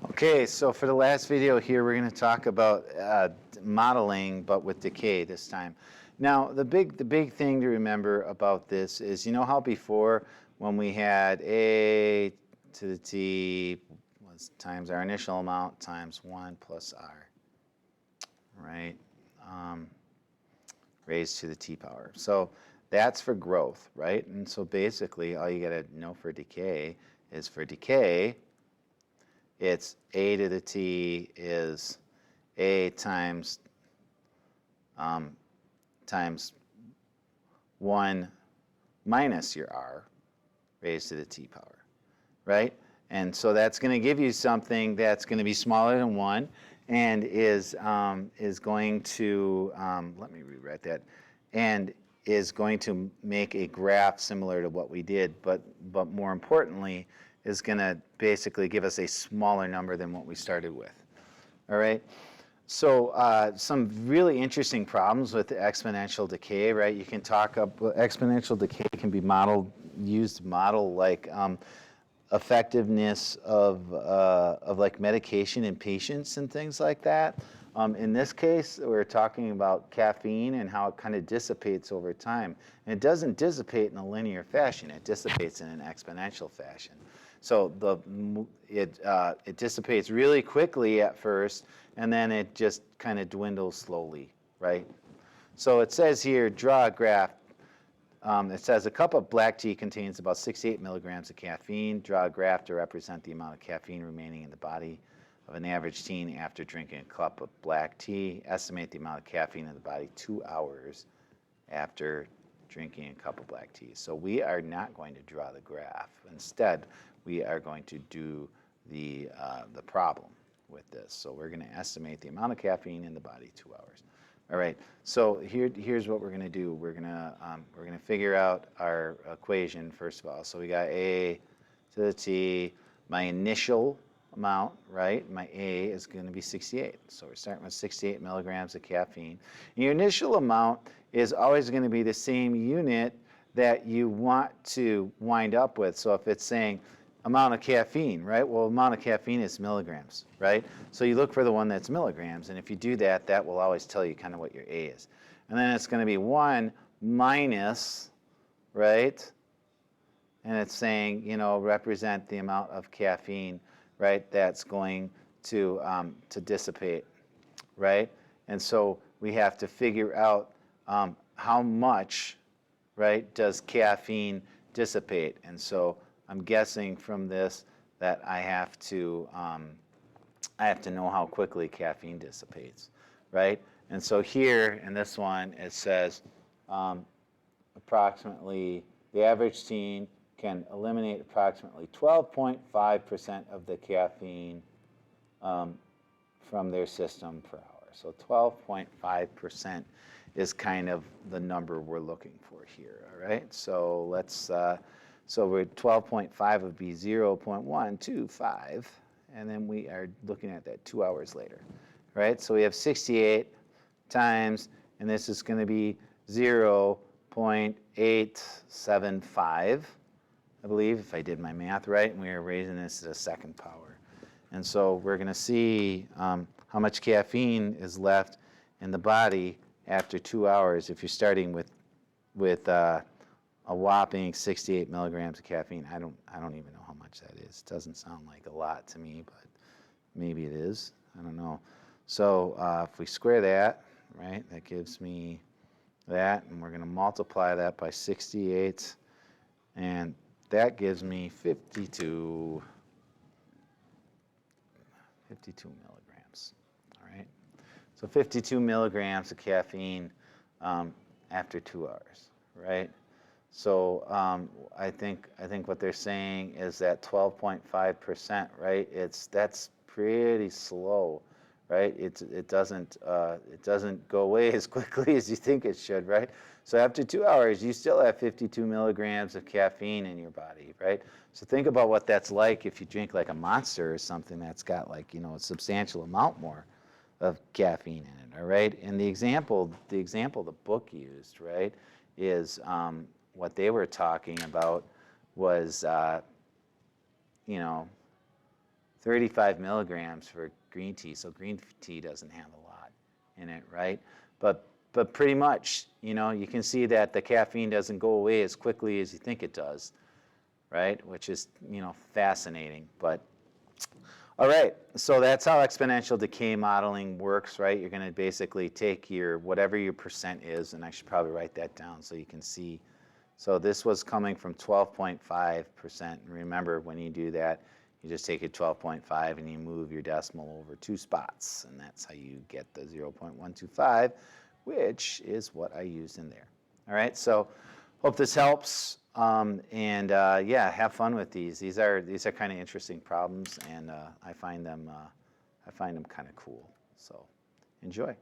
Okay, so for the last video here, we're going to talk about modeling, but with decay this time. Now, the big thing to remember about this is, you know how before when we had a to the t was times our initial amount times 1 plus r, right? Raised to the t power. So that's for growth, right? And so basically, all you got to know for decay is for decay, it's a to the t is a times 1 minus your r raised to the t power, right? And so that's going to give you something that's going to be smaller than 1 and is going to, let me rewrite that, and is going to make a graph similar to what we did, but more importantly, is going to basically give us a smaller number than what we started with. All right? So some really interesting problems with exponential decay, right? You can talk up, exponential decay can be used to model like effectiveness of like medication in patients and things like that. In this case, we're talking about caffeine and how it kind of dissipates over time. And it doesn't dissipate in a linear fashion. It dissipates in an exponential fashion. So it dissipates really quickly at first, and then it just kind of dwindles slowly, right? So it says here, draw a graph. It says a cup of black tea contains about 68 milligrams of caffeine. Draw a graph to represent the amount of caffeine remaining in the body of an average teen after drinking a cup of black tea. Estimate the amount of caffeine in the body 2 hours after drinking a cup of black tea. So we are not going to draw the graph. Instead, we are going to do the problem with this. So we're going to estimate the amount of caffeine in the body 2 hours. All right. So here's what we're going to do. We're going to figure out our equation first of all. So we got a to the t. My initial amount, right? My a is going to be 68. So we're starting with 68 milligrams of caffeine. Your initial amount is always going to be the same unit that you want to wind up with. So if it's saying amount of caffeine, right? Well, amount of caffeine is milligrams, right? So you look for the one that's milligrams, and if you do that, that will always tell you kind of what your A is. And then it's going to be 1 minus, right? And it's saying, you know, represent the amount of caffeine, right, that's going to dissipate, right? And so we have to figure out how much, right, does caffeine dissipate. And so I'm guessing from this that I have to know how quickly caffeine dissipates, right? And so here in this one it says approximately the average teen can eliminate approximately 12.5% of the caffeine from their system per hour. So 12.5% is kind of the number we're looking for here. All right. So let's. So we're 12.5 would be 0.125, and then we are looking at that 2 hours later, right? So we have 68 times, and this is going to be 0.875, I believe, if I did my math right, and we are raising this to the second power. And so we're going to see how much caffeine is left in the body after 2 hours if you're starting with a whopping 68 milligrams of caffeine. I don't even know how much that is. It doesn't sound like a lot to me, but maybe it is. I don't know. So if we square that, right, that gives me that, and we're going to multiply that by 68, and that gives me 52 milligrams. All right. So 52 milligrams of caffeine after 2 hours, right? So I think what they're saying is that 12.5%, right? That's pretty slow, right? It doesn't go away as quickly as you think it should, right? So after 2 hours, you still have 52 milligrams of caffeine in your body, right? So think about what that's like if you drink like a Monster or something that's got like, you know, a substantial amount more of caffeine in it, all right? And the example the book used, right, is what they were talking about was, you know, 35 milligrams for green tea, so green tea doesn't have a lot in it, right? But pretty much, you know, you can see that the caffeine doesn't go away as quickly as you think it does, right? Which is, you know, fascinating. But all right, so that's how exponential decay modeling works, right? You're going to basically take your whatever your percent is, and I should probably write that down so you can see. So this was coming from 12.5%. And remember, when you do that, you just take a 12.5 and you move your decimal over 2 spots, and that's how you get the 0.125, which is what I used in there. All right, so hope this helps. Yeah, have fun with these. These are kind of interesting problems, and I find them kind of cool. So enjoy.